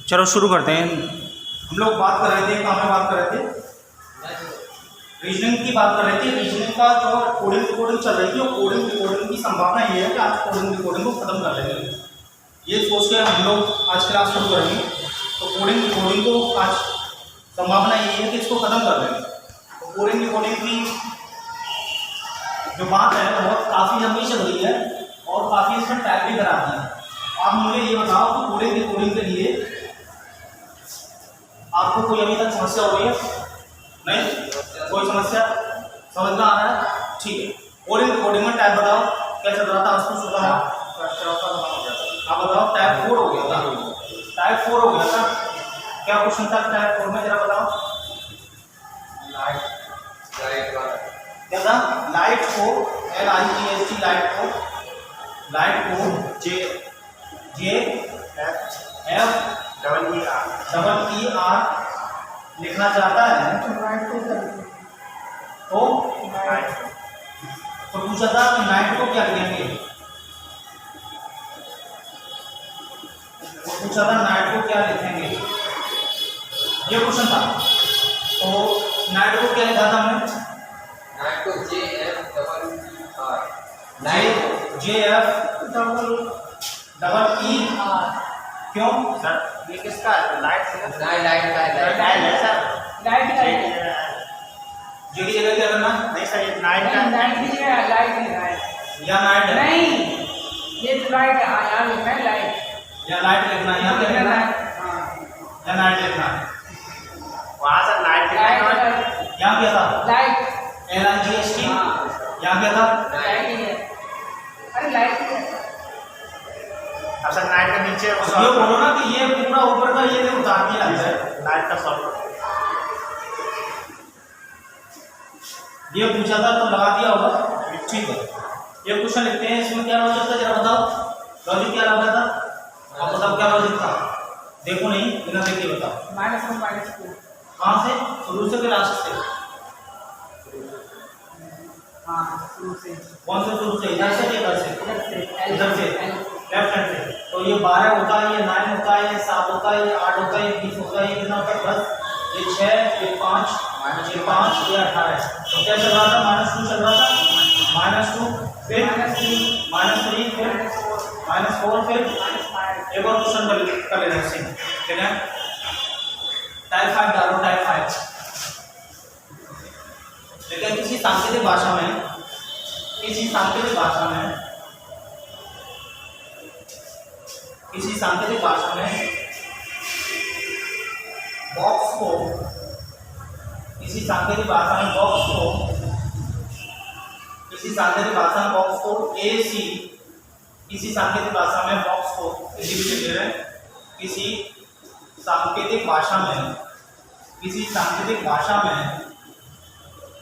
चलो शुरू करते हैं। हम लोग बात कर रहे थे, कहाँ पे बात कर रहे थे? रीजनिंग की बात कर रहे थे। रीजनिंग का जो कोडिंग चल रही थी, और कोडिंग की संभावना ये है कि आज कोडिंग को खत्म कर लेंगे। ये सोच के हम लोग आज क्लास शुरू करेंगे। तो कोडिंग को आज संभावना ये है कि इसको खत्म कर देंगे। तो कोडिंग की जो बात है बहुत काफ़ी लंबी चल रही है और काफ़ी इसमें टाइप भी कराती है। आप मुझे ये बताओ कि कोडिंग के लिए आपको कोई अभी तक समस्या हो रही है? नहीं, कोई समस्या समझ में आ रहा है? ठीक है। कोडिंग में टाइप बताओ क्या चल रहा था? उसको सुधा आप बताओ। टाइप 4 हो गया था। टाइप 4 हो गया था। क्या क्वेश्चन था टाइप 4 में, जरा बताओ। क्या था? Light 4, LIGHT, light 4 J F ER लिखना चाहता है तो पूछा था कि नाइट को क्या लिखेंगे? तो पूछा था नाइट को क्या लिखेंगे, ये क्वेश्चन था। तो नाइट को क्या लिखा था हमने? नाइट को JFER। क्यों सर ये किसका लाइट है? लाइट है सर। लाइट का जे की जगह क्या करना? नहीं सर, ये नाइट का लाइट की जगह लाइट है। लाइट या नाइट है? नहीं, ये तो लाइट है। यहाँ लिखना है लाइट। या नाइट लिखना है? यहाँ क्या लिखना है? या नाइट लिखना है? वहाँ सर लाइट लाइट यहाँ क्या था? Light LIGHT। यहाँ क्या था? लाइट ही है। अरे लाइट ही है। अब सर नाइट के नीचे ये बोलो ना कि ये पूरा ऊपर का ये उतार दिया है लाइट का सॉल्व। ये पूछा था तो लगा दिया होगा। ठीक है, ये क्वेश्चन लिखते हैं। इसमें क्या लॉजिक था, जरा बताओ। लॉजिक क्या लगा था? आप बताओ क्या लॉजिक था? देखो नहीं, बिना देखे बताओ। -1 -2 कहाँ से? शुरू से कि लास्ट से? हाँ, शुरू से। कौन से शुरू से? इधर से कि इधर से? इधर से, लेफ्ट हैंड से। तो ये 12 होता है, ये 9 होता है, ये 7 होता है, ये 8 होता है, ये 20 होता है, ये कितना होता है? 10, ये 6, ये 5, ये 5, ये 18 है। तो क्या चल रहा था? -2 चल रहा था। -2 फिर -3 फिर -4 फिर एक और क्वेश्चन कर लेना है। ठीक है, टाइप 5 डालो, टाइप 5। लेकिन किसी सांकेतिक भाषा में बॉक्स को AC, किसी सांकेतिक भाषा में बॉक्स को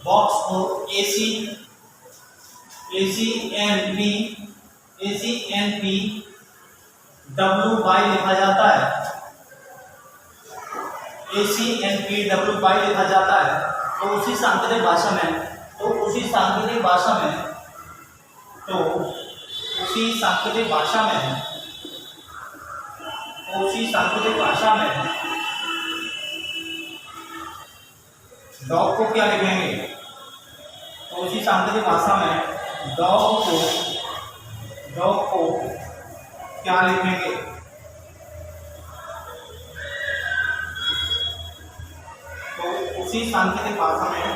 बॉक्स को ACNP WY लिखा जाता है। ACNP WY लिखा जाता है। तो उसी सांकेतिक भाषा में डॉग को क्या लिखेंगे? तो उसी सांकेतिक भाषा में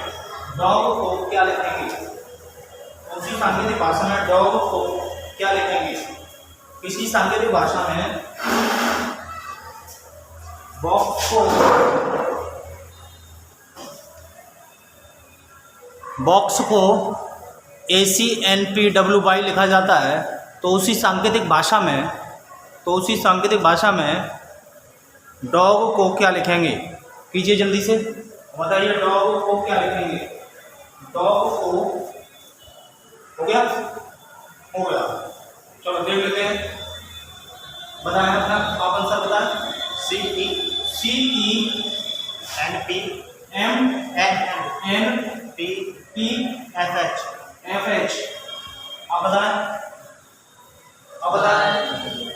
डॉग को क्या लिखेंगे? तो उसी सांकेतिक भाषा में डॉग को क्या लिखेंगे? किसी सांकेतिक भाषा में बॉक्स को ACNPWY लिखा जाता है। तो उसी सांकेतिक भाषा में डॉग को क्या लिखेंगे? कीजिए जल्दी से, बताइए डॉग को क्या लिखेंगे? डॉग को हो गया? चलो देख लेते हैं। बताएं अपना, आप आंसर बताएं। CENPFH। आप बताएं।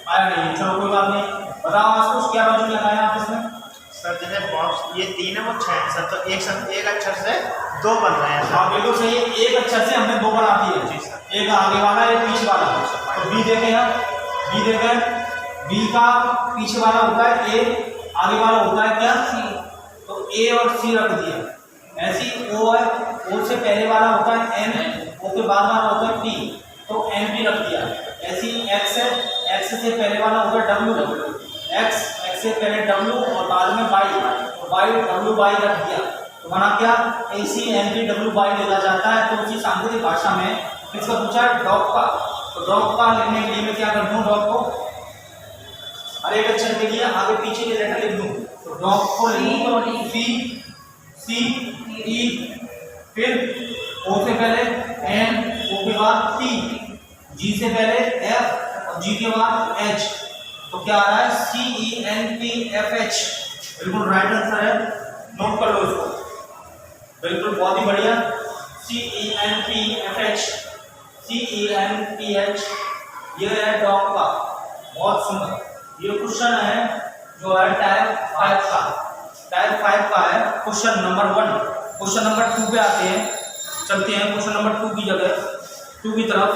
आया नहीं, चलो कोई बात नहीं। बताओ आशुष क्या वर्ड लगाए आप इसमें? सर जैसे बॉक्स ये 3 है वो 6 है सर, तो एक अक्षर से 2 बन रहे हैं हाँ सर। बिल्कुल सही है, एक अक्षर से हमने 2 बना दिए। जी सर। एक आगे वाला एक पीछे वाला। तो बी देखें आप, बी देखें, बी का पीछे वाला होता है ए, आगे वाला होता है क्या? C। तो ए और सी रख दिया। ऐसी ओ है, ओ से पहले वाला होता है एन, ओ के बाद वाला होता है पी, तो एन भी रख दिया। ऐसी एक्स है, एक्स से पहले वाला होगा डब्ल्यू, एक्स, एक्स से पहले डब्ल्यू और बाद में वाई, तो वाई डब्ल्यू वाई रख दिया। तो बना क्या? A C N B W Y लिखा जाता है। तो उसी सांकेतिक भाषा में इसका पूछा है डॉग का, तो डॉग का लिखने के लिए मैं क्या कर दूँ? डॉग को हर एक अक्षर के लिए आगे पीछे के लेटर लिख दूँ। तो डॉग को लिखूँ सी, सी ई, फिर ओ से पहले एन, ओ के बाद टी, जी से पहले एफ और जी के बाद एच। तो क्या आ रहा है? C E N P F H. बिल्कुल राइट आंसर है, नोट कर लो इसको। बिल्कुल बहुत ही बढ़िया। C E N P F H, C E N P H, ये है डॉग का। बहुत सुंदर। ये क्वेश्चन है जो है टाइप 5 का, टाइप 5 का है क्वेश्चन नंबर 1। क्वेश्चन नंबर 2 पे आते हैं, चलते हैं क्वेश्चन नंबर 2 की जगह 2 की तरफ।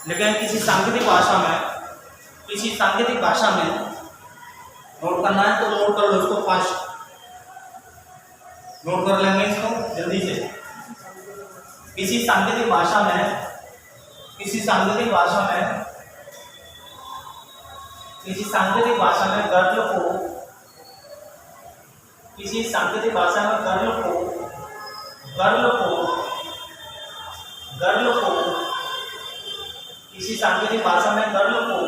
लेकिन किसी सांकेतिक भाषा में, किसी सांकेतिक भाषा में नोट करना है तो नोट कर लो इसको फास्ट, नोट कर लेंगे इसको जल्दी से। किसी सांकेतिक भाषा में, किसी सांकेतिक भाषा में, किसी सांकेतिक भाषा में गर्ल को, किसी सांकेतिक भाषा में गर्ल को, गर्ल को, गर्ल को, किसी सांकेतिक भाषा में गर्ल को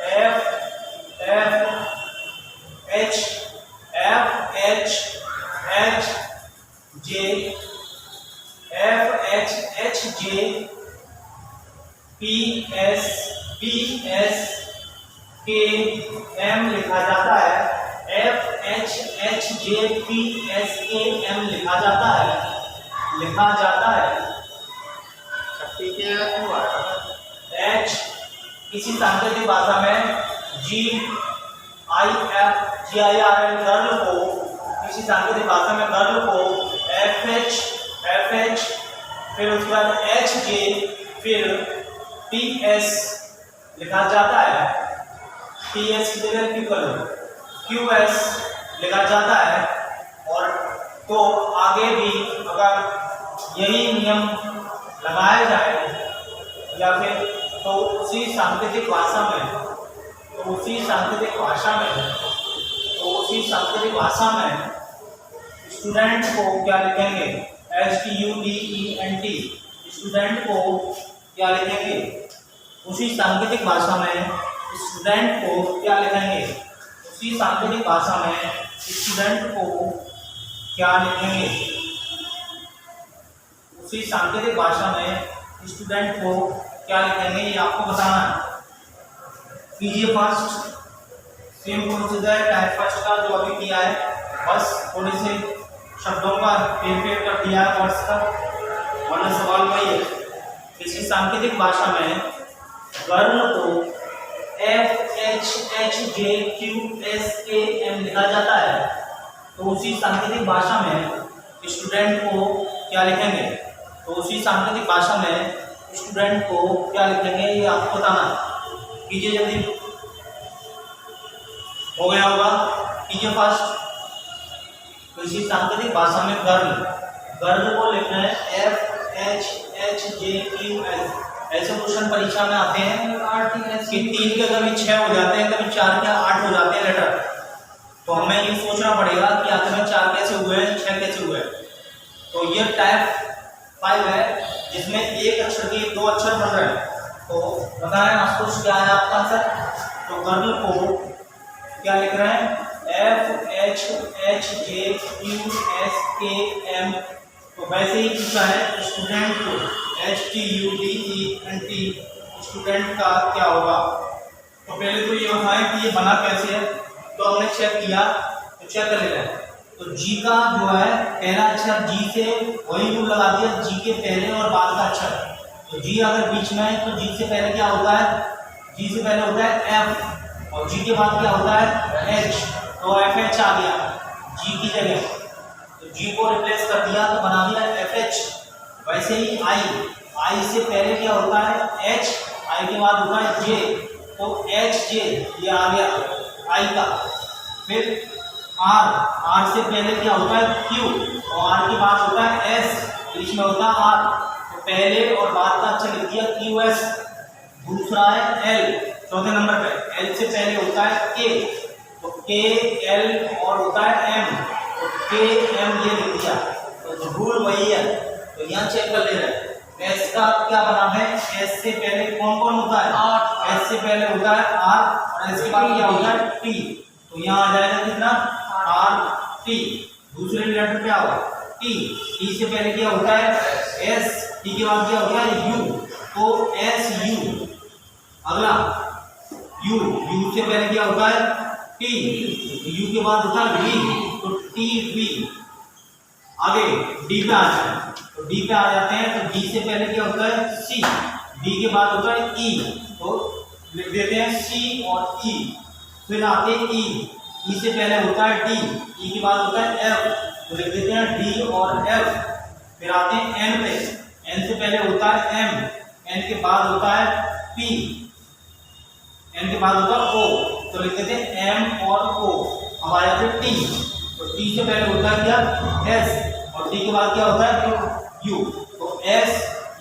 F F H, F H H J, F H H J, P S के एम लिखा जाता है। F H H J P S के एम लिखा जाता है, लिखा जाता है। ठीक है, क्यों आ रहा है? एच किसी सांकेतिक भाषा में G I F G I R L girl को, किसी सांकेतिक भाषा में गर्ल को एफ एच फिर उसके बाद एच जे फिर पी एस लिखा जाता है। पी एस की जगह क्यू कर लो, क्यू एस लिखा जाता है। और तो आगे भी अगर यही नियम लगाया जाए या फिर तो उसी सांकेतिक भाषा में, तो उसी सांकेतिक भाषा में, तो उसी सांकेतिक भाषा में स्टूडेंट को क्या लिखेंगे? STUDENT, स्टूडेंट को क्या लिखेंगे? उसी सांकेतिक भाषा में स्टूडेंट को क्या लिखेंगे? उसी सांकेतिक भाषा में स्टूडेंट को क्या लिखेंगे? उसी सांकेतिक भाषा में स्टूडेंट को क्या लिखेंगे, ये आपको बताना है। कीजिए first, same procedure type first का जो अभी किया है, बस थोड़े से शब्दों का फेर कर दिया है वर्ड्स का, वरना सवाल वही है। किसी सांकेतिक भाषा में गर्ल को FHHJQSKM लिखा जाता है, तो उसी सांकेतिक भाषा में स्टूडेंट को क्या लिखेंगे? तो उसी सांकेतिक भाषा में स्टूडेंट को क्या लिखेंगे, ये आपको बताना है। कीजिए जल्दी, हो गया होगा, कीजिए फर्स्ट। किसी सांकेतिक भाषा में गर्ल को लिखना है FHHJQS। ऐसे क्वेश्चन परीक्षा में आते हैं कि 3 के कभी 6 हो जाते हैं, कभी 4 के 8 हो जाते हैं लेटर। तो हमें ये सोचना पड़ेगा कि आखिर में 4 कैसे हुए हैं, 6 कैसे हुए हैं। तो ये टाइप 5 है जिसमें एक अक्षर के 2 अक्षर बन रहे हैं। तो बताएं आपको क्या है आपका आंसर? तो गर्ल को क्या लिख रहे हैं? FHHJQSKM। तो वैसे ही पूछा है स्टूडेंट को, STUDENT, स्टूडेंट का क्या होगा? तो पहले तो ये बताएं कि ये बना कैसे है। तो हमने चेक किया, तो चेक कर लेना है। तो जी का जो है पहला अक्षर जी से वही रूल लगा दिया, जी के पहले और बाद का अक्षर। तो जी अगर बीच में है तो जी से पहले क्या होता है? जी से पहले होता है एफ, और जी के बाद क्या होता है एच, तो एफ एच आ गया जी की जगह, तो जी को रिप्लेस कर दिया तो बना दिया एफ एच। वैसे ही आई से पहले क्या होता है एच, आई के बाद होता है जे, तो एच जे ये आ गया आई का। फिर आर से पहले क्या होता है क्यू, और आर के बाद होता है एस, बीच में होता है आर, तो पहले और बाद का अच्छा लिख दिया क्यू एस। दूसरा है एल, चौथे नंबर पे एल से पहले होता है के, तो के एल और होता है एम, तो के एम ये लिख दिया, तो रूल वही है। तो यहाँ चेक कर ले रहे हैं एस का क्या बना है, एस से पहले कौन कौन होता है आर, एस से पहले होता है आर और एस के बाद क्या होता है टी, तो यहाँ आ जाएगा कितना आर टी। दूसरे लेटर पे आओ टी, टी से पहले क्या होता है एस, टी के बाद क्या होता है यू, तो एस यू। अगला यू, यू से पहले क्या होता है टी, यू के बाद होता है वी, तो टी वी। आगे डी पे आ जाए, तो डी पे आ जाते हैं, तो डी से पहले क्या होता है सी, डी के बाद होता है ई, तो लिख देते हैं सी और ई। फिर आते हैं ई से पहले होता है डी, ई के बाद होता है एफ, तो लिख देते हैं डी और एफ। फिर आते हैं एन पे, एन से पहले होता है एम, एन के बाद होता है पी, एन के बाद होता है ओ, तो लिख देते हैं एम और ओ। अब आ जाते हैं टी, तो टी से पहले होता है क्या एस, और टी के बाद क्या होता है यू, तो एस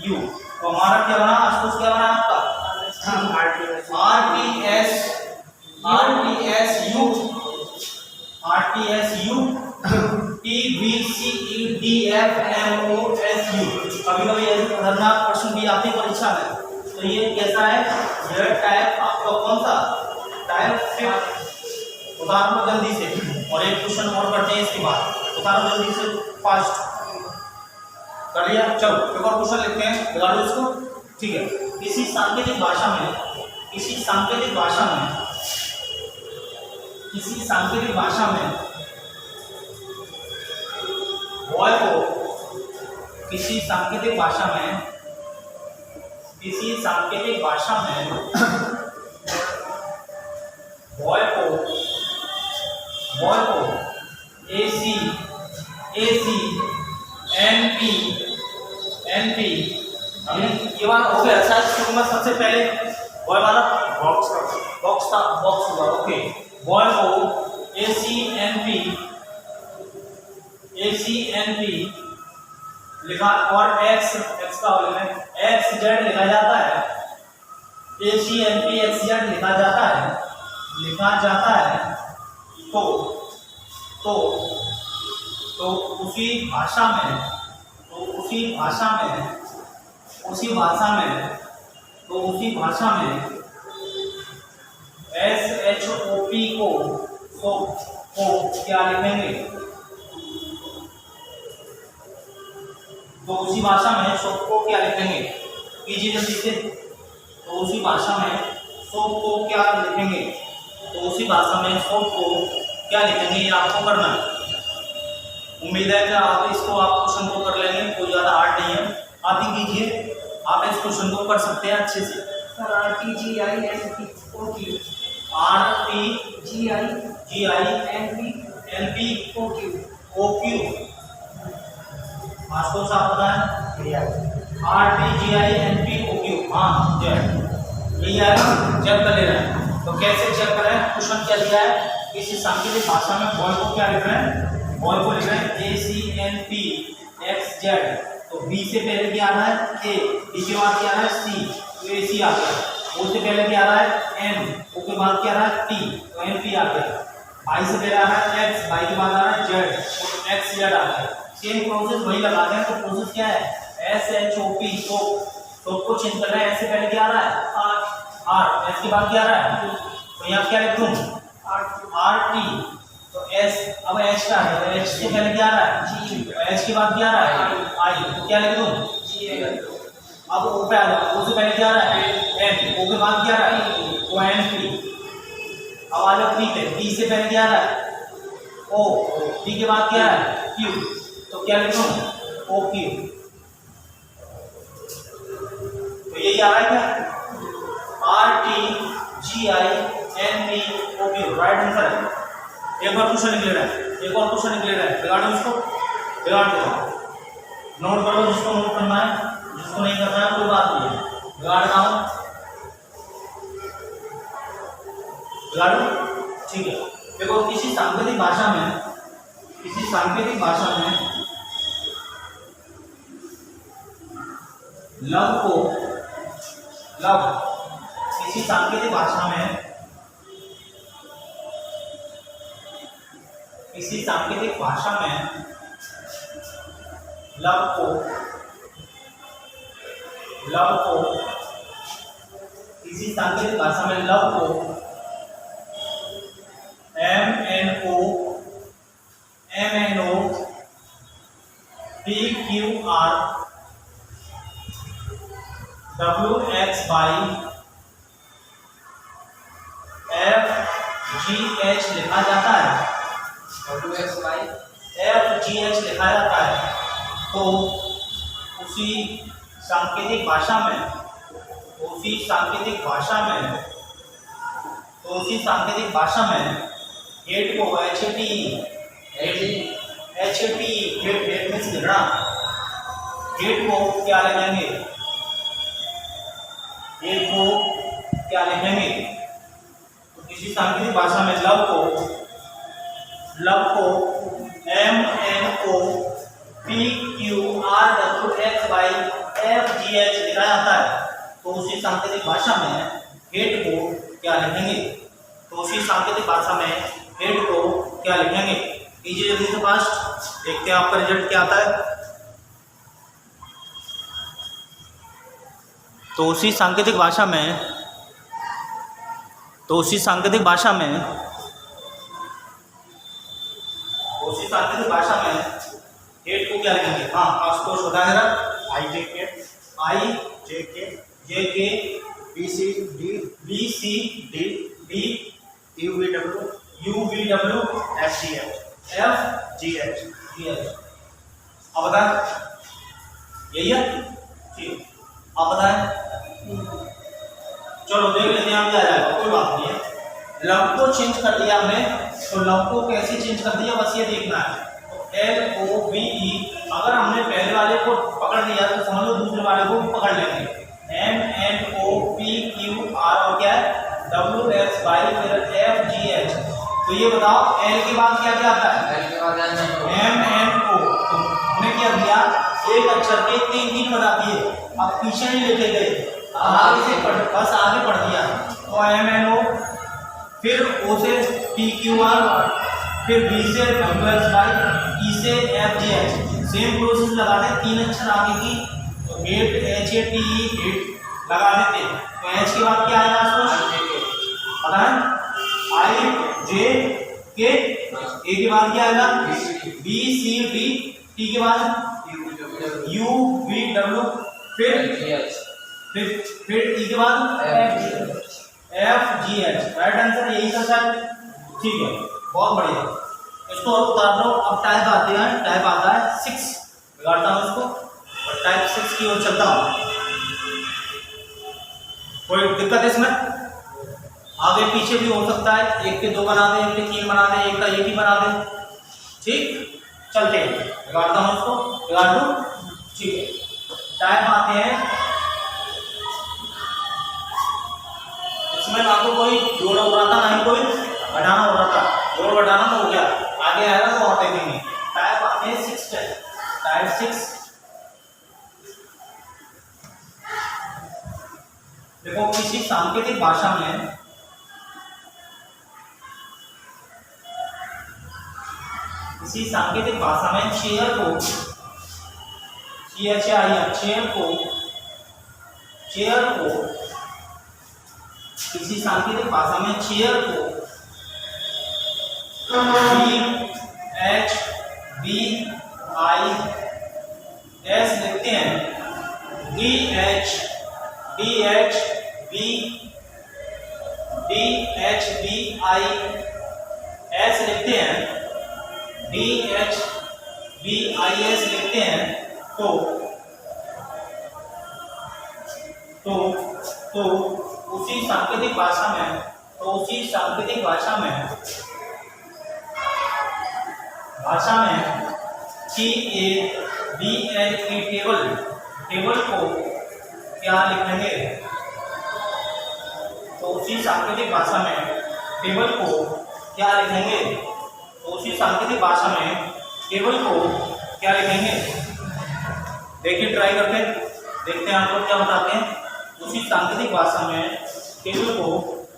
यू। तो हमारा क्या बना आशुतोष, क्या बना आपका R T S U, T B C E D F M O S U. कभी कभी ऐसे खतरनाक प्रश्न भी आते हैं परीक्षा में, तो ये कैसा है, यह टाइप आपका कौन सा टाइप 5। उतारो जल्दी से, और एक क्वेश्चन और करते हैं इसके बाद, उतारो जल्दी से फास्ट कर लिया। चलो एक और क्वेश्चन लिखते हैं, बिगाड़ो इसको, ठीक है। किसी सांकेतिक भाषा में, किसी सांकेतिक भाषा में, किसी सांकेतिक भाषा में बॉय को, किसी सांकेतिक भाषा में, किसी सांकेतिक भाषा में बॉय को एसी एनपी एनपी, ये बात हो गया। अच्छा शुरू में सबसे पहले बॉय वाला बॉक्स हुआ, ओके। बॉय को एसी एनपी लिखा, और एक्स का एक्स जेड लिखा जाता है, एसी एनपी एक्स जेड लिखा जाता है, तो उसी भाषा में SHOP को क्या लिखेंगे, तो उसी भाषा में शोप को क्या लिखेंगे, कीजिए जल्दी से। तो उसी भाषा में शोप को क्या लिखेंगे, तो उसी भाषा में शोप को क्या लिखेंगे, ये आपको करना है। उम्मीद है कि आप इसको क्वेश्चन को कर लेंगे, कोई ज़्यादा हार्ड नहीं है। आप ही कीजिए, आप इस क्वेश्चन को कर सकते हैं अच्छे से। सर RTGINP आपको साफ पता है RTGINPOQ, हाँ यही है, चेक कर ले रहे हैं। तो कैसे चेक करें, क्वेश्चन क्या दिया है, किसी सांकेतिक भाषा में बॉय को क्या लिख रहे हैं, बॉय को लिख रहे हैं ACNPXZ, तो B से पहले क्या आ रहा है A, B के बाद क्या आ रहा है C, तो AC आ गया। O से पहले क्या आ रहा है M, O के बाद क्या आ रहा है T, तो NP आ गया। I से पहले आ रहा है X, Y के बाद आ रहा है Z, तो XZ आ गया। सेम प्रोसेस वही लगाते हैं, तो प्रोसेस क्या है SHOP, तो को चेंज कर रहे हैं। S से पहले क्या आ रहा है R, S के बाद क्या आ रहा है, तो यहाँ क्या लिखूं RT, तो S, अब H का है, तो H से पहले क्या आ रहा है G, तो H के बाद क्या आ रहा है I, तो क्या लिख दूं G। अब O पे आ जाओ, O से पहले क्या आ रहा है N, O के बाद क्या आ रहा है तो NP। अब आ जाओ P पे, P से पहले क्या आ रहा है O, P के बाद क्या आ रहा है Q, तो क्या लिख दूं OQ। तो यही आ रहा है क्या RTGINP NPOQ राइट आंसर है। एक और क्वेश्चन निकल रहा है, एक और क्वेश्चन निकल रहा है, बिगाड़ दो उसको, बिगाड़ दो, नोट करो जिसको नोट करना है, जिसको नहीं करना है कोई बात नहीं है, बिगाड़ रहा हूँ, बिगाड़ो, ठीक है। देखो किसी सांकेतिक भाषा में, किसी सांकेतिक भाषा में लव को, लव किसी सांकेतिक भाषा में, किसी सांकेतिक भाषा में लव को, लव को किसी सांकेतिक भाषा में लव को MNO PQR WX/FGH लिखा जाता है, FGH लिखा जाता है, तो उसी सांकेतिक भाषा में, उसी सांकेतिक भाषा में, तो उसी सांकेतिक भाषा में हेड को HAT हेड में से झगड़ा, हेड को क्या लिखेंगे, हेड को क्या लिखेंगे, तो किसी सांकेतिक भाषा में लव को MNO PQRWX/FGH लिखा जाता है, तो उसी सांकेतिक भाषा में हेड को क्या लिखेंगे, तो उसी सांकेतिक भाषा में हेड को क्या लिखेंगे। कीजिए जल्दी से फास्ट, देखते हैं आपका रिजल्ट क्या आता है। तो उसी सांकेतिक भाषा में, तो उसी सांकेतिक भाषा में, उसी सांकेतिक भाषा में हेड को क्या लिखेंगे। हाँ आपको बताया जरा, IJK BCD UVW FGH। अब बताएं, यही है, ठीक, आप बताएं, चलो देख लेते हैं, हम क्या जाएगा, कोई बात नहीं है। लव को चेंज कर दिया हमने, तो लव को कैसे चेंज कर दिया बस ये देखना है। तो LOVE, अगर हमने पहले वाले को पकड़ लिया तो समझ लो दूसरे वाले को पकड़ लेंगे। MNO PQR और क्या है WX/FGH। तो ये बताओ L के बाद क्या क्या आता है, MNO। तो हमने क्या दिया, एक अक्षर के तीन बना दिए, अब पीछे नहीं लेके गए, आगे से पढ़, बस आगे पढ़ दिया। तो MNO, फिर O से PQR, फिर B से WX/, E से FGH, सेम प्रोसेस लगा दे, तीन अक्षर आगे की, तो हेड HATE हेड लगा देते। तो H के बाद क्या आएगा आपको पता है, IJK, A के बाद क्या आएगा BCD, T के बाद UVW, फिर E के बाद FGH। राइट आंसर यही था सर, ठीक है, बहुत बढ़िया। इसको और उतार दो। अब टाइप आते हैं, टाइप आता है 6, बिगाड़ता हूँ इसको और टाइप 6 की ओर चलता हूँ। कोई दिक्कत है इसमें, आगे पीछे भी हो सकता है, एक के 2 बना दे, एक के 3 बना दे, एक का 1 ही बना दे, ठीक, चलते हैं, बिगाड़ता हूँ इसको, बिगाड़ दो, ठीक है। टाइप आते हैं, इसमें ना तो कोई जोड़ हो रहा था ना ही कोई घटाना हो रहा था, जोड़ घटाना तो हो गया, आगे आएगा तो और देखेंगे। टाइप आते हैं 6 टाइप 6। देखो किसी सांकेतिक भाषा में, किसी सांकेतिक भाषा में चेयर को, चेयर को किसी सांकेतिक भाषा में चेयर को DHBIS लिखते हैं, DHBIS लिखते हैं, DHBIS लिखते हैं। तो उसी सांकेतिक भाषा में तो उसी सांकेतिक भाषा में TABL टेबल को क्या लिखेंगे? तो उसी सांकेतिक भाषा में टेबल को क्या लिखेंगे? तो उसी सांकेतिक भाषा में टेबल को क्या लिखेंगे? देखिए ट्राई करके देखते हैं आप लोग क्या बताते हैं। उसी सांकेतिक भाषा में टेबल को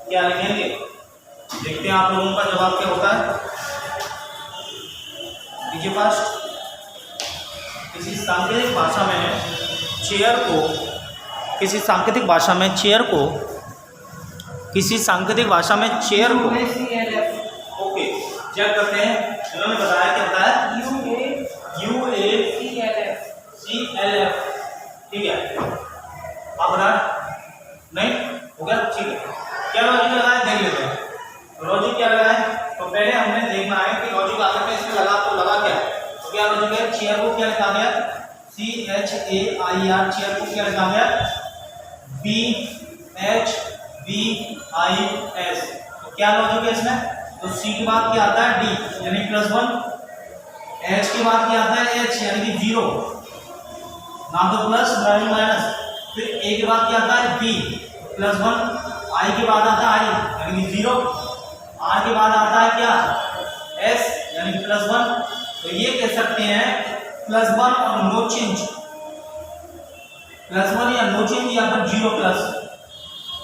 क्या लिखेंगे? देखते हैं आप लोगों का जवाब क्या होता है। लीजिए फर्स्ट, किसी सांकेतिक भाषा में चेयर को किसी सांकेतिक भाषा में चेयर को ओके चेक करते हैं। इन्होंने बताया क्या बताया? UACLF ठीक है। आप बता नहीं हो गया? ठीक है, क्या लॉजिक लगा है देख लेते हैं। लॉजिक क्या लगा है? तो पहले हमने देखना है कि लॉजिक आगे में इसमें लगा तो लगा क्या? तो क्या लॉजिक है? चेयर को क्या लिखा गया? CHAIR चेयर को क्या लिखा गया? BHVIS। तो क्या लॉजिक है इसमें? तो C के बाद क्या आता है? D यानी +1, H के बाद क्या आता है? H यानी कि 0, ना तो प्लस ना ही माइनस। फिर A के बाद क्या आता है? B +1, I के बाद आता है I यानी कि 0, R के बाद आता है क्या? S यानी कि +1। तो ये कह सकते हैं +1 और नो चेंज, +1 या नो चेंज या फिर 0 प्लस,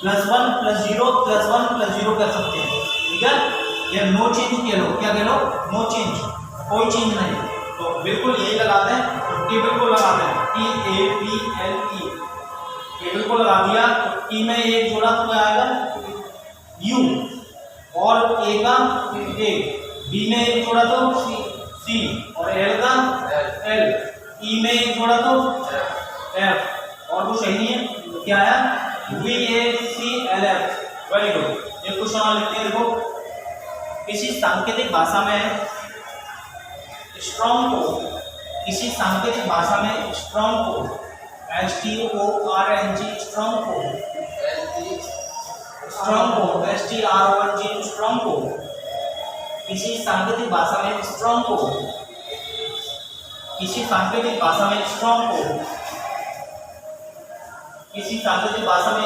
+1 + 0 +1 + 0 कर सकते हैं। ठीक है, या नो चेंज कह लो, क्या कह लो? नो चेंज, कोई चेंज नहीं। तो बिल्कुल यही लगाते हैं। तो टेबल को लगाते हैं TABLE, टेबल को लगा दिया। तो T में एक जोड़ा तो क्या आएगा? U और A का A, B में एक जोड़ा तो C और L का L, E में एक जोड़ा तो F और कुछ सही नहीं है। तो क्या आया? VACLF। Very good. ये क्वेश्चन और लिखते हैं। देखो, किसी सांकेतिक भाषा में स्ट्रॉन्ग को स्ट्रॉन्ग को स्ट्रॉन्ग को किसी सांकेतिक भाषा में स्ट्रॉन्ग को TTSO किसी सांकेतिक भाषा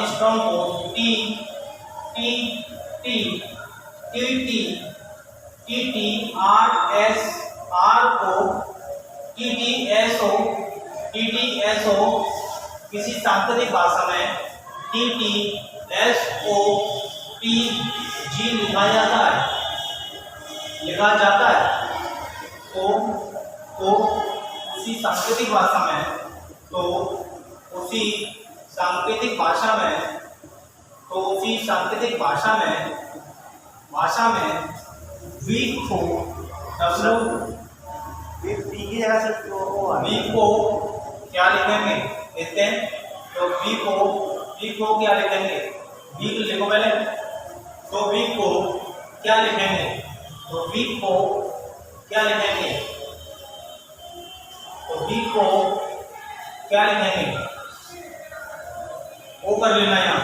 में TTSOPG लिखा जाता है। तो उसी सांकेतिक भाषा में वीक को की जगह से वीक को क्या लिखेंगे? देखते हैं। तो वीक को क्या लिखेंगे? वीक लिखो पहले। तो वीक को क्या लिखेंगे? ओ कर लेना यहाँ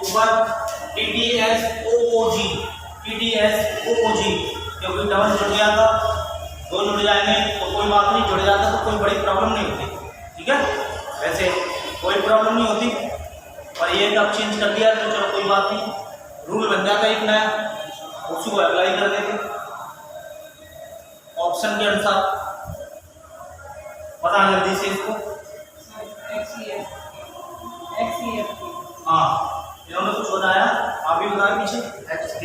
ऊपर TTSOOG, क्योंकि डबल जुड़ गया था, दो जुड़ जाएंगे तो कोई बात नहीं, जुड़ जाता तो कोई बड़ी प्रॉब्लम नहीं होती। ठीक है, वैसे कोई प्रॉब्लम नहीं होती, पर ये अब चेंज कर दिया तो चलो कोई बात नहीं, रूल बन जाता है एक नया, उसी को अप्लाई कर देंगे ऑप्शन के अनुसार। बता जल्दी से इसको। हाँ, इन्होंने कुछ बताया, आप भी बताया पीछे। XK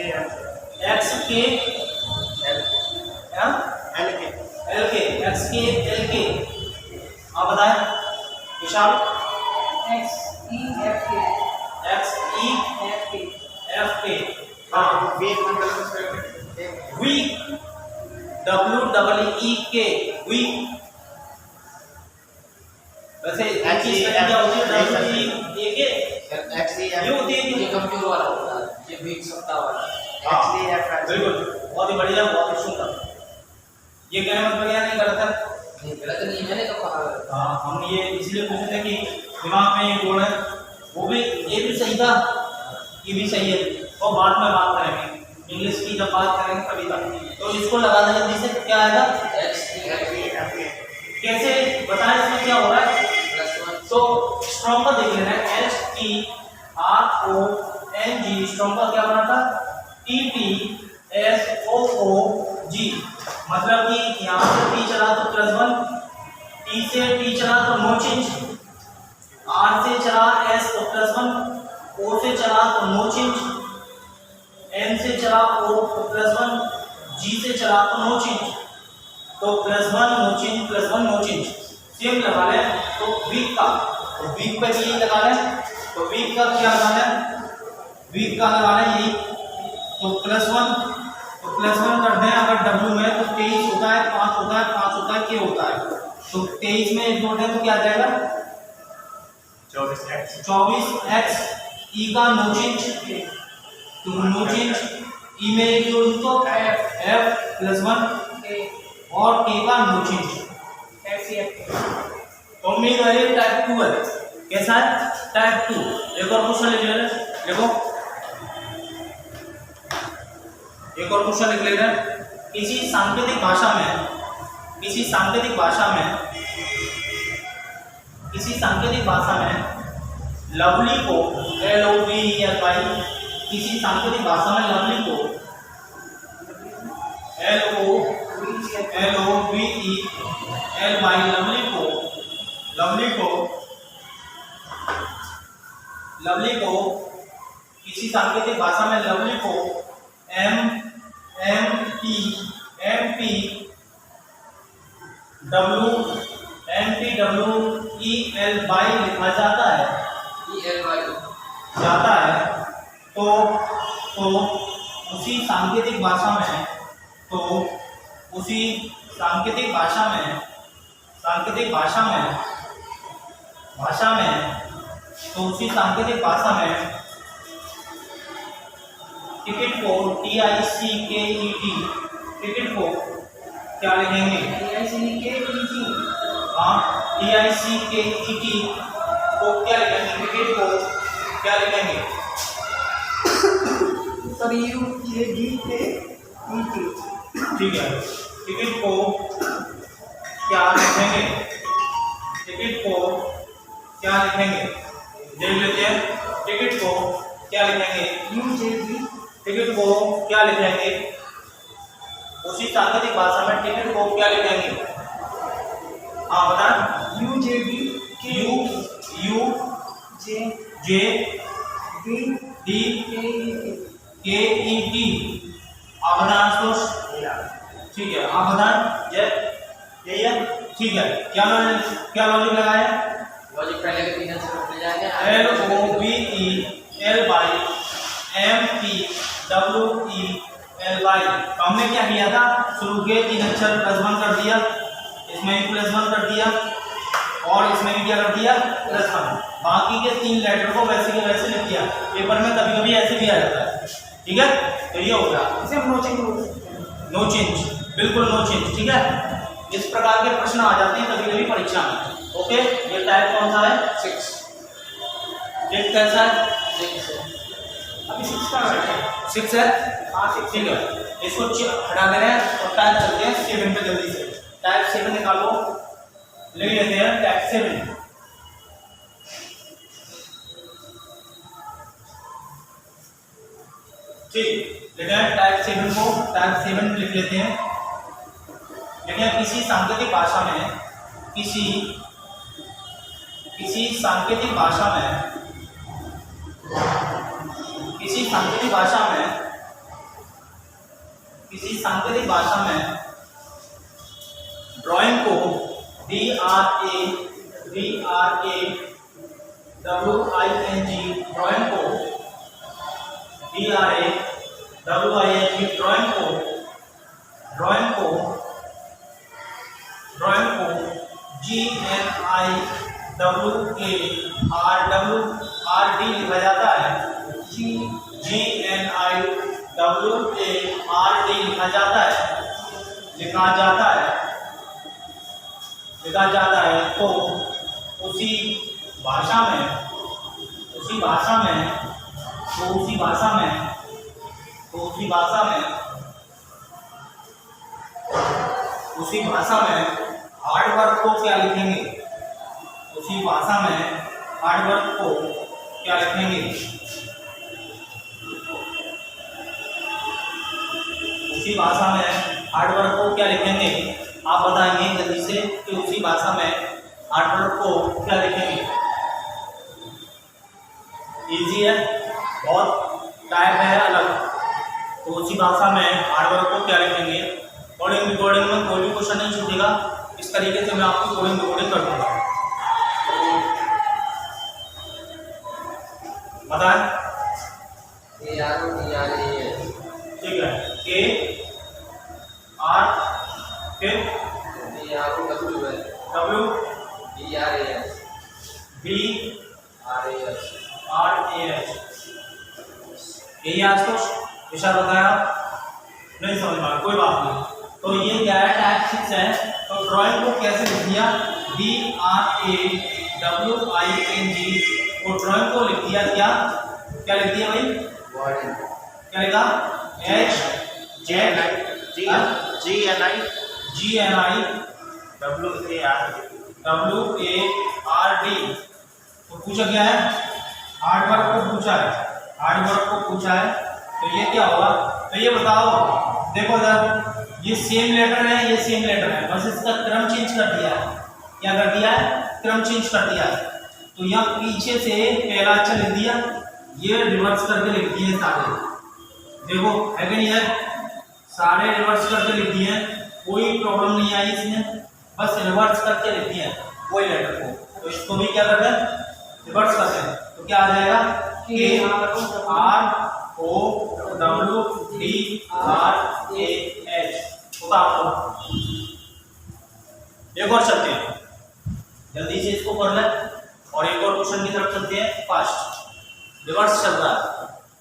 आप बताएं विशाल। XEFK। हाँ, वीक WEEK वीक। वैसे क्या होती है? ये होती है ये कमजोर वाला होता है, ये वीक सत्ता वाला। बिल्कुल, बहुत ही बढ़िया, बहुत ही सुंदर। ये कहने मतलब क्या नहीं गलत है? नहीं गलत नहीं, मैंने तो कहा। हाँ, हम ये इसलिए पूछते थे कि दिमाग में ये गुण है, वो भी ये भी सही था ये भी सही है, और बाद में बात करेंगे इंग्लिश की, जब बात करेंगे तभी तक। तो इसको लगा दें जल्दी से, क्या आएगा, कैसे बताएं इसमें क्या हो रहा है। तो स्ट्रॉन्ग का देख लेना है, STRONG, स्ट्रॉन्ग का क्या बना था, TTSOOG, मतलब कि यहाँ से T चला तो +1, T से T चला तो नो चेंज, R से चला S तो +1, O से चला तो नो चेंज, N से चला O तो +1, G से चला तो नो चेंज, तो +1 no change, +1 no change. Same लगा लें तो वीक का, तो वीक पे भी यही लगा लें, तो वीक का क्या लगाना है, वीक का लगाना है यही, तो +1, तो +1 कर दें अगर W में तो 23 होता है, 5 होता है, 5 होता है, K होता है, तो 23 में एक जोड़ दें तो क्या आ जाएगा, 24x, E का नो चेंज, तो नो चेंज, E में एक जोड़ तो F +1 और K का नो चेंज। तो उम्मीद है टाइप 2 है, कैसा है, टाइप 2। एक और क्वेश्चन लिख ले रहे, देखो एक और क्वेश्चन लिख ले रहे, किसी सांकेतिक भाषा में, किसी सांकेतिक भाषा में, किसी सांकेतिक भाषा में लवली को LOVELY, किसी सांकेतिक भाषा में लवली को LOVELY, लवली को किसी सांकेतिक भाषा में लवली को MPWELY लिखा जाता है, तो उसी सांकेतिक भाषा में, तो उसी सांकेतिक भाषा में, तो उसी सांकेतिक भाषा में टिकट को TICKET, टिकट को क्या लिखेंगे, हाँ TICKET को क्या लिखेंगे, टिकट को क्या लिखेंगे, ठीक है, टिकट को क्या लिखेंगे, टिकट को क्या लिखेंगे, देख लेते हैं, टिकट को क्या लिखेंगे, टिकट को क्या लिखेंगे, उसी सांकेतिक भाषा में टिकट को क्या लिखेंगे, हाँ बताएं, UJDKET, आप बताएं, ठीक है, आप बताएं, यही है, ठीक है, क्या लॉजिक लगाया, लॉजिक पहले के 3 अक्षर मिल जाएंगे, LOVELY, तो हमने क्या किया था, शुरू के 3 अक्षर +1 कर दिया, इसमें भी +1 कर दिया, और इसमें भी क्या कर दिया, +1, बाकी के 3 लेटर को वैसे के वैसे लिख दिया। पेपर में कभी कभी ऐसे भी आ जाता है, ठीक है, तो ये हो गया, नो चेंज, बिल्कुल नो चेंज, ठीक है। इस प्रकार के प्रश्न आ जाते हैं कभी कभी परीक्षा में, ओके। ये टाइप कौन सा है, 6, ये कैसा है, 6 है, हाँ 6, ठीक है, इसको हटा दे रहे हैं और टाइप करते हैं 7 पे जल्दी से, टाइप 7 निकालो, ले लेते हैं टाइप 7, ठीक, लिखा है टाइप 7 को, टाइप 7 लिख लेते हैं। देखिए किसी सांकेतिक भाषा में, किसी सांकेतिक भाषा में, किसी सांकेतिक भाषा में, किसी सांकेतिक भाषा में ड्राइंग को DRAWING, ड्राइंग को DRAWING, ड्राइंग को GNIWARD लिखा जाता है, GNIWARD लिखा जाता है, तो उसी भाषा में तो उसी भाषा में हार्ड वर्क को क्या लिखेंगे? उसी भाषा में हार्ड वर्क को क्या लिखेंगे? उसी भाषा में हार्ड वर्क को क्या लिखेंगे? आप बताएंगे जल्दी से कि उसी भाषा में हार्ड वर्क को क्या लिखेंगे? इजी है, बहुत टाइप है अलग। तो उसी भाषा में हार्ड वर्क को क्या लिखेंगे? कोडिंग रिकॉर्डिंग में कोई भी क्वेश्चन नहीं छूटेगा, इस तरीके से मैं आपको कोडिंग रिकॉर्डिंग कर दूंगा। बताएं। ARODRAS ठीक है, के आर फिर AROWS W DRAS B RAS R A H. यही आज कुछ विषय बताया, नहीं समझ में आया, कोई बात नहीं। तो ये क्या है? टाइप 6 है। तो ड्राइंग को कैसे लिख दिया? DRAWING। वो ड्राइंग को लिख दिया क्या लिख दिया भाई? Warning क्या लिखा? GNI WARD। तो पूछा क्या है? हार्ड वर्क को पूछा है। तो ये क्या होगा? तो ये बताओ, देखो इधर ये सेम लेटर है, ये सेम लेटर है, बस इसका क्रम चेंज कर दिया है। क्या कर दिया है? क्रम चेंज कर दिया है। तो यहाँ पीछे से पहला अक्षर लिख दिया, ये रिवर्स करके लिख दिए सारे। देखो है कि नहीं है? सारे रिवर्स करके लिख दिए, कोई प्रॉब्लम नहीं आई इसमें, बस रिवर्स करके लिख दिए कोई लेटर को। तो इसको भी क्या करते हैं? रिवर्स करते हैं। तो क्या आ जाएगा? KROWDRAH। होता आपको। एक और चलते हैं, जल्दी से इसको कर ले और एक और क्वेश्चन की तरफ चलते हैं। फास्ट रिवर्स चल रहा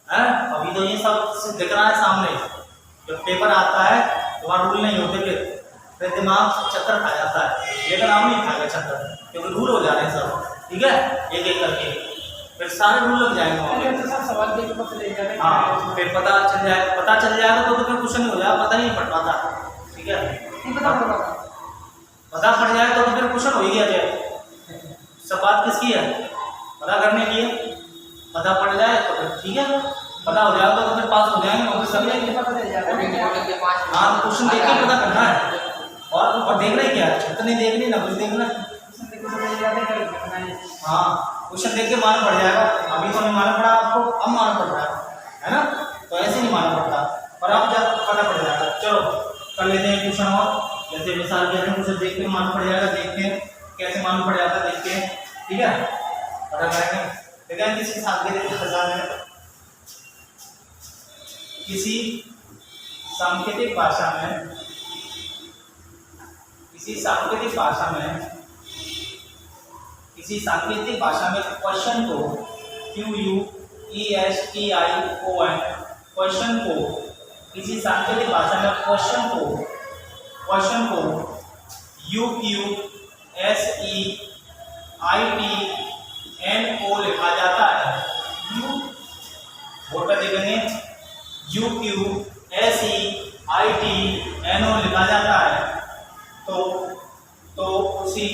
है। अभी तो ये सब दिख रहा है सामने, जब पेपर आता है तो वहाँ रूल नहीं होते, फिर दिमाग चक्कर खा जाता है, लेकिन आप नहीं खाएगा चक्कर, क्योंकि रूल हो जा रहे हैं सब। ठीक है, एक एक करके फिर सारे रूल लग जाएंगे वहाँ पे। हाँ, फिर पता चल जाएगा तो फिर क्वेश्चन नहीं हो जाएगा, पता नहीं पड़ पाता। ठीक है, पता पड़ जाए तो फिर क्वेश्चन हो ही गया। सब बात किसकी है? पता करने की है। पता पड़ जाए तो फिर ठीक है, पता हो जाएगा तो फिर पास हो जाएंगे। हाँ, क्वेश्चन देख के पता करना है। और देखना ही क्या है? इतनी देखनी ना, कुछ देखना। हाँ, क्वेश्चन देख के मालूम पड़ जाएगा। अभी तो नहीं मालूम पड़ा आपको, अब मालूम पड़ रहा है ना? तो ऐसे नहीं मालूम पड़ता, और अब जब पता पड़ जाएगा। चलो कर लेते हैं क्वेश्चन और। जैसे मिसाल के हैं, क्वेश्चन देख के मालूम पड़ जाएगा, देखते हैं कैसे मालूम पड़ जाता है, देखते हैं। ठीक है, पता करेंगे। देखिए किसी सांकेतिक भाषा में, किसी सांकेतिक भाषा में क्वेश्चन को QUESTION, क्वेश्चन को, किसी सांकेतिक भाषा में क्वेश्चन को UQSEITNO लिखा जाता है। बोर्ड पर देखेंगे UQSEITNO लिखा जाता है। तो उसी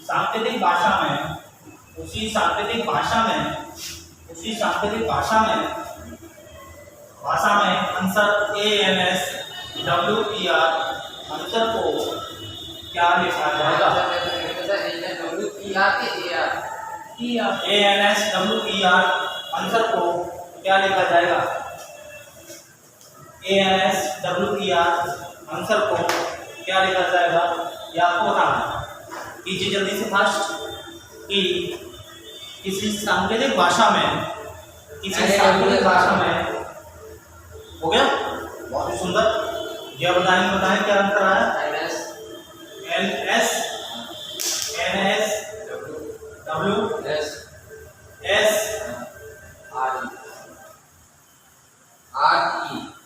सांकेतिक भाषा में आंसर ANSWER आंसर को क्या लिखा जाएगा? ANSWER आंसर को क्या लिखा जाएगा? ANSWER आंसर को क्या लिखा जाएगा? ये आपको बताना है। कीजिए जल्दी से फास्ट। कि किसी सांकेतिक भाषा में हो गया, बहुत ही सुंदर। यह बताएं क्या अंतर आया? LS NS WS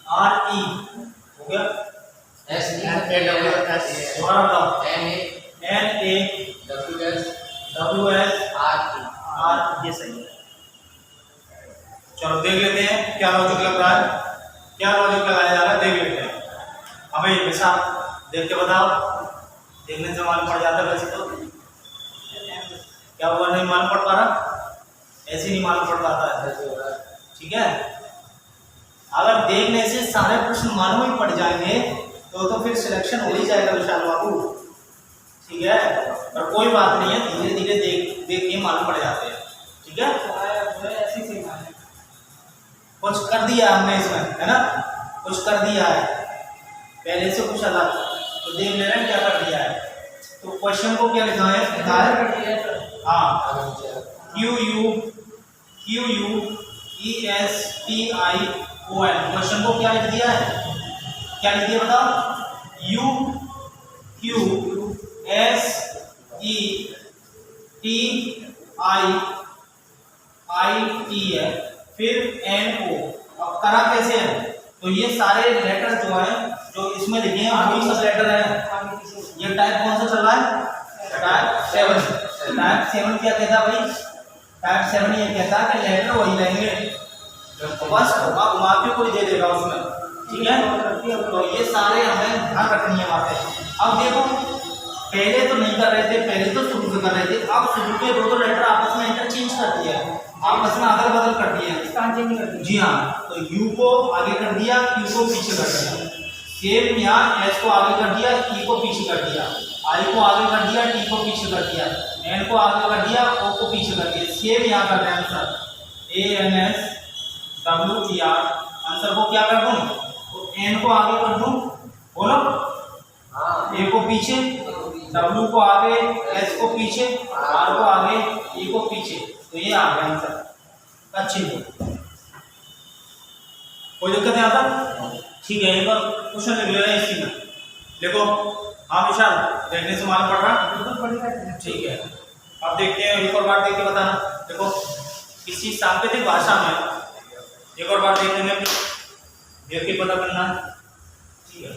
RE हो गया। दोबारा बताओ। NAWS RE, ये सही है। चलो देख लेते हैं क्या लॉजिक लग रहा है, क्या लॉजिक लगाया जा रहा है, देख लेते हैं। अबे वैसा देख के बताओ, देखने से मालूम पड़ जाता है। वैसे तो क्या हुआ, नहीं मालूम पड़ पा रहा, ऐसे नहीं मालूम पड़ पाता है। ऐसे हो रहा है। ठीक है, अगर देखने से सारे प्रश्न मालूम ही पड़ जाएंगे तो फिर सिलेक्शन हो ही जाएगा विशाल बाबू। ठीक है, पर कोई बात नहीं है, धीरे धीरे देख देख के मालूम पड़ जाते हैं। ठीक है, ऐसी सीखा है। कुछ कर दिया हमने इसमें, है ना, कुछ कर दिया है पहले से कुछ अलग, तो देख ले रहे हैं क्या कर दिया है। तो क्वेश्चन को क्या लिखा है, लिखा है हाँ आगे नीचे है। QUESTION। क्वेश्चन को क्या लिख दिया है, क्या लिख दिया बताओ, UQSETIIT है, फिर NO। अब करा कैसे है, तो ये सारे लेटर जो है जो इसमें लिखे हैं वही सब लेटर है। ये टाइप कौन सा चल रहा है, टाइप 7। टाइप 7 क्या कहता है भाई, टाइप 7 ये कहता है कि लेटर वही लेंगे, बस घुमा के कोई दे देगा उसमें। ठीक है, तो ये सारे हमें ध्यान रखनी है बातें। अब देखो पहले तो नहीं कर रहे थे, पहले तो शुरू से कर रहे थे, अब शुरू के दो लेटर आपस में इंटरचेंज कर दिया, आपस में अदल बदल कर दिया। जी हाँ, तो U को आगे कर दिया, Q को पीछे कर दिया, सेम यहाँ S को आगे कर दिया, E को पीछे कर दिया, I को आगे कर दिया, T को पीछे कर दिया, N को आगे कर दिया, O को पीछे कर दिया। सेम यहाँ कर रहे हैं आंसर, ANSWER। आंसर को क्या कर दूं, तो N को आगे कर दूं, बोलो, हाँ। A को पीछे, W को आगे, S को पीछे, R को आगे, E को पीछे, तो ये आ गया आंसर। अच्छी कोई दिक्कत है यहाँ तक, ठीक है। एक बार क्वेश्चन लिख ले रहे हैं इसी में, देखो। हाँ विशाल, देखने से मालूम पड़ रहा, ठीक है। अब देखते हैं, एक और बार देख के बताना। देखो किसी सांकेतिक भाषा में, एक और बार देखने में देख के पता करना है, ठीक है,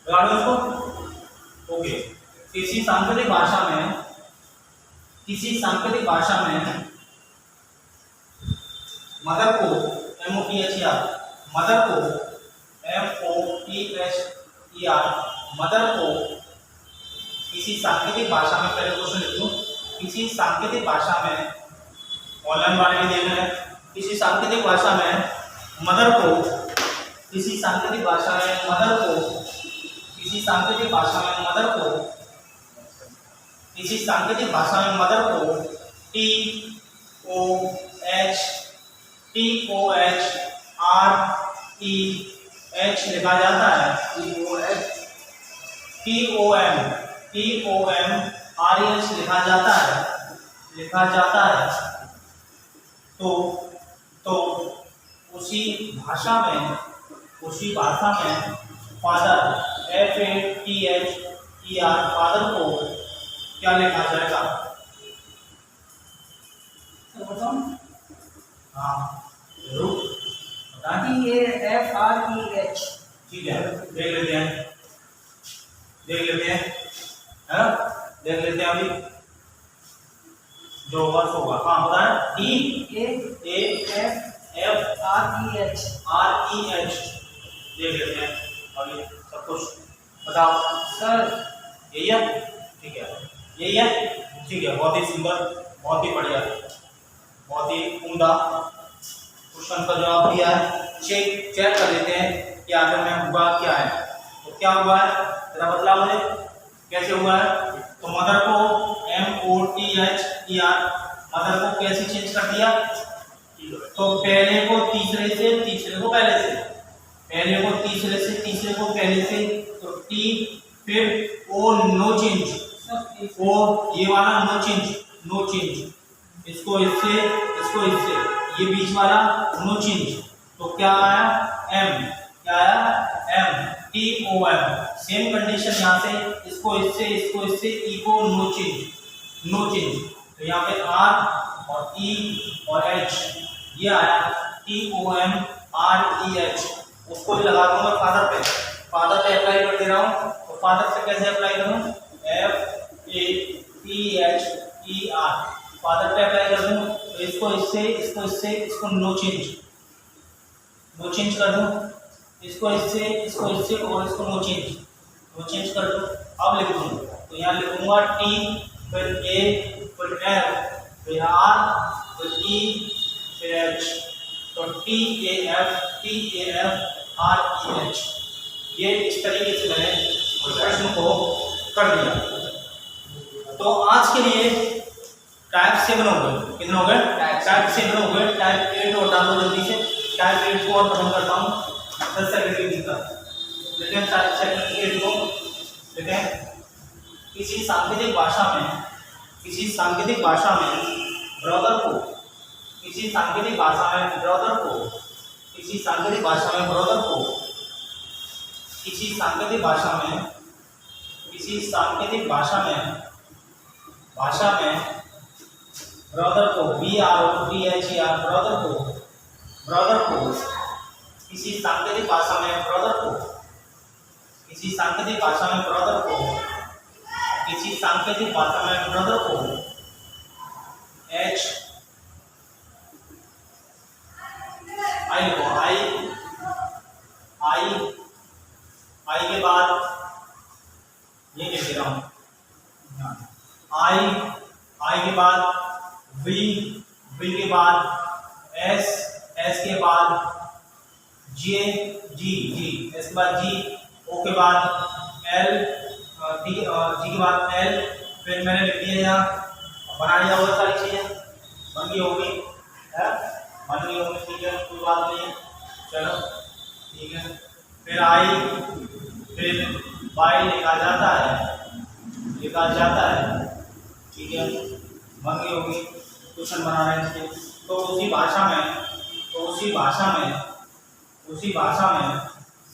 लगा लो इसको। ओके, किसी सांकेतिक भाषा में, किसी सांकेतिक भाषा में मदर को MOTHER, मदर को MOTHER, मदर को किसी सांकेतिक भाषा में, पहले क्वेश्चन लिख दूं, किसी सांकेतिक भाषा में, ऑनलाइन वाले भी देख रहे हैं, किसी सांकेतिक भाषा में मदर को, किसी सांकेतिक भाषा में मदर को, किसी सांकेतिक भाषा में मदर को, किसी सांकेतिक भाषा में मदर को TOHREH लिखा जाता है, TOMREH लिखा जाता है। तो उसी भाषा में, फादर FATHER, फादर को क्या लिखा जाएगा, हाँ जरूर बताएं। TAFREH। ठीक है, देख लेते हैं, है ना, देख लेते हैं अभी जो होगा सो होगा। हाँ बताएं, TAFREH देख लेते हैं अभी सब कुछ, बताओ सर। यही है, ठीक है, यही है, ठीक है, बहुत ही सुंदर, बहुत ही बढ़िया, बहुत ही उम्दा क्वेश्चन का जवाब दिया है। चेक कर लेते हैं कि आगे में हुआ क्या है। तो क्या हुआ है जरा बतला मुझे, कैसे हुआ है। तो मदर को MOTHER, मदर को कैसे चेंज कर दिया, तो पहले को तीसरे से, तीसरे को पहले से, पहले को तीसरे से, तीसरे को पहले से, तो T, फिर O, नो चेंज, O ये वाला नो चेंज, इसको इससे, इसको इससे, ये बीच वाला नो चेंज, तो क्या आया M, क्या आया M, TOM। सेम कंडीशन यहाँ से, इसको इससे, इसको इससे, E को नो चेंज, तो यहाँ पे R और E और H, ये आया TOMREH। उसको भी लगा दूंगा फादर पे, फादर पे अप्लाई कर दे रहा हूँ। तो फादर से कैसे अप्लाई करूँ, FATHER, फादर पे अप्लाई कर दूँ, तो इसको इससे, इसको इससे, इसको नो चेंज, नो चेंज कर दो, इसको इससे और इसको नो चेंज कर दो। अब लिख दूँ तो यहाँ लिखूंगा टी, फिर ए, फिर एफ, फिर आर, फिर ई, फिर एच। तो T A F R E H, ये इस तरीके से मैंने प्रश्न को कर दिया। तो आज के लिए टाइप 7 हो गए, कितने हो गए? टाइप 7 हो गए। टाइप 8 और डालो जल्दी से। टाइप 8 को और खत्म करता हूँ 10 सेकंड के भीतर। लेकिन टाइप 7 को देखें, किसी सांकेतिक भाषा में ब्रदर को BROTHER ब्रदर को किसी सांकेतिक भाषा में ब्रदर को एच आई लिखो, आई के बाद ये लिख रहा हूँ, आई के बाद वी के बाद एस के बाद जे जी एस के बाद जी, ओ के बाद एल, जी के बाद एल, फिर मैंने लिख दिया यहाँ, बना लिया वो सारी चीजें बन गई होगी, ठीक है, कोई बात नहीं है, चलो ठीक है। फिर आई, फिर वाई लिखा जाता है, ठीक है, बन गई होगी। क्वेश्चन बना रहे हैं इसके, तो उसी भाषा में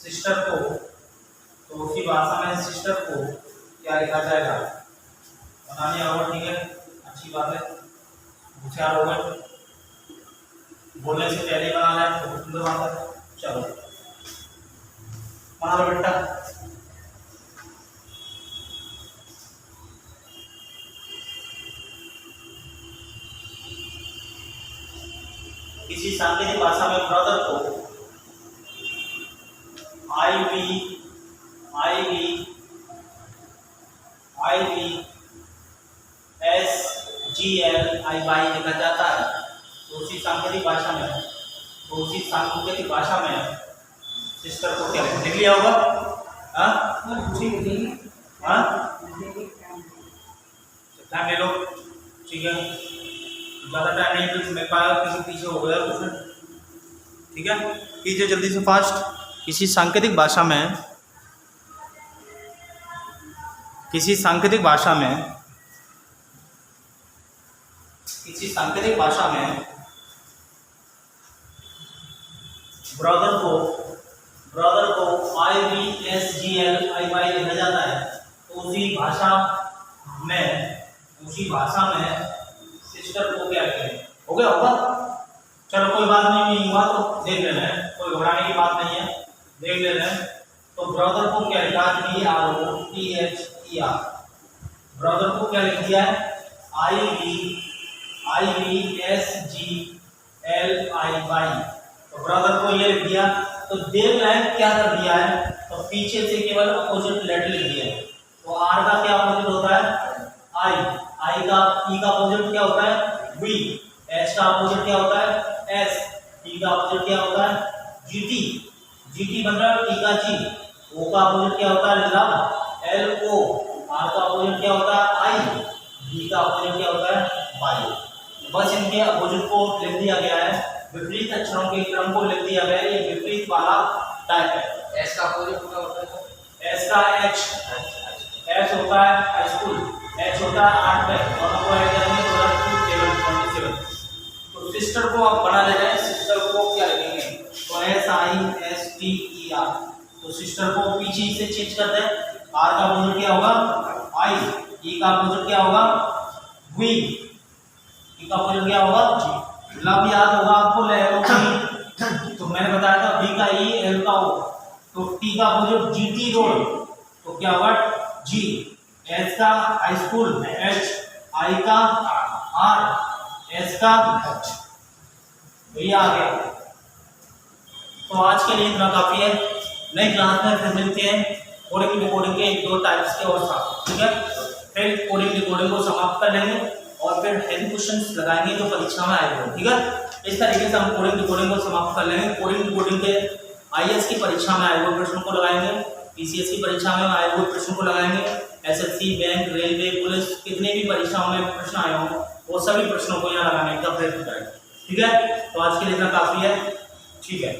सिस्टर को क्या लिखा जाएगा, बना लिया होगा, ठीक है, अच्छी बात है, होशियार हो गए, बोलने से पहले बना लें तो सुंदर बात है। चलो बना लो बेटा। किसी सांकेतिक भाषा में ब्रदर को I V S G L I Y लिखा जाता है। तो उसी सांकेतिक भाषा में सिस्टर को क्या लिख लिया होगा? टाइम ले लो, ठीक है, ज़्यादा टाइम नहीं तो मैं पाया किसी पीछे हो गया कुछ, ठीक है, कीजिए जल्दी से फास्ट। किसी सांकेतिक भाषा में ब्रदर को IVSGL IY लिखा जाता है। तो उसी भाषा में सिस्टर को क्या कहते हैं? हो गया होगा, चलो कोई बात नहीं हुआ तो देख ले रहे हैं, कोई घबराने की बात नहीं है, देख ले रहे हैं। तो ब्रदर को क्या लिखा BROTHER, ब्रदर को क्या लिख दिया है IVSGLIY, तो ब्रदर को ये लिख दिया। तो देख रहे हैं क्या कर दिया है, तो पीछे से केवल अपोजिट लेटर लिख दिया है। तो आर का क्या अपोजिट होता है आई का, ई का अपोजिट क्या होता है वी, एच का अपोजिट क्या होता है एस, टी का अपोजिट क्या होता है जीटी बन रहा है, टी का जी, ओ का अपोजिट क्या होता है लव एल ओ, आर का अपोजिट क्या होता है आई, डी का अपोजिट क्या होता है वाई। बस इनके अपोजिट को लिख दिया गया है, विपरीत अक्षरों के क्रम को लिख दिया गया है, ये विपरीत वाला टाइप है। एस का अपोजिट क्या होता है? एस का एच होता है हाई स्कूल, एच होता है 8 में, और को ऐड करेंगे तो 27। तो सिस्टर को आप बना ले रहे हैं, सिस्टर को क्या लिखेंगे तो SISTER। तो सिस्टर को पीछे से चेंज कर दें, आर का अपोजिट क्या होगा आई, ई का अपोजिट क्या होगा वी, ई का अपोजिट क्या होगा जी। लव याद होगा आपको, लहरों की, तो मैंने बताया था बी का ई, एल का ओ, तो टी का अपोजिट जीटी रोड, तो क्या होगा जी। एस का हाई स्कूल एच, आई का आर, एस का एच, तो ये आ गया। तो आज के लिए इतना काफ़ी है। नई क्लास में फिर मिलते हैं कोडिंग डिकोडिंग के 1-2 टाइप्स के और साथ, ठीक है। फिर कोडिंग डिकोडिंग को समाप्त कर लेंगे और फिर हेल्थ क्वेश्चंस लगाएंगे जो परीक्षा में आएंगे, ठीक है। इस तरीके से हम कोडिंग डिकोडिंग को समाप्त कर लेंगे। कोडिंग डिकोडिंग के आईएएस की परीक्षा में आए हुए प्रश्नों को लगाएंगे, पीसीएस की परीक्षा में आए हुए प्रश्नों को लगाएंगे, एसएससी, बैंक, रेलवे, पुलिस, कितने भी परीक्षाओं में प्रश्न आए हों वो सभी प्रश्नों को यहाँ लगाने का प्रयत्न करेंगे, ठीक है। तो आज के लिए इतना काफ़ी है, ठीक है।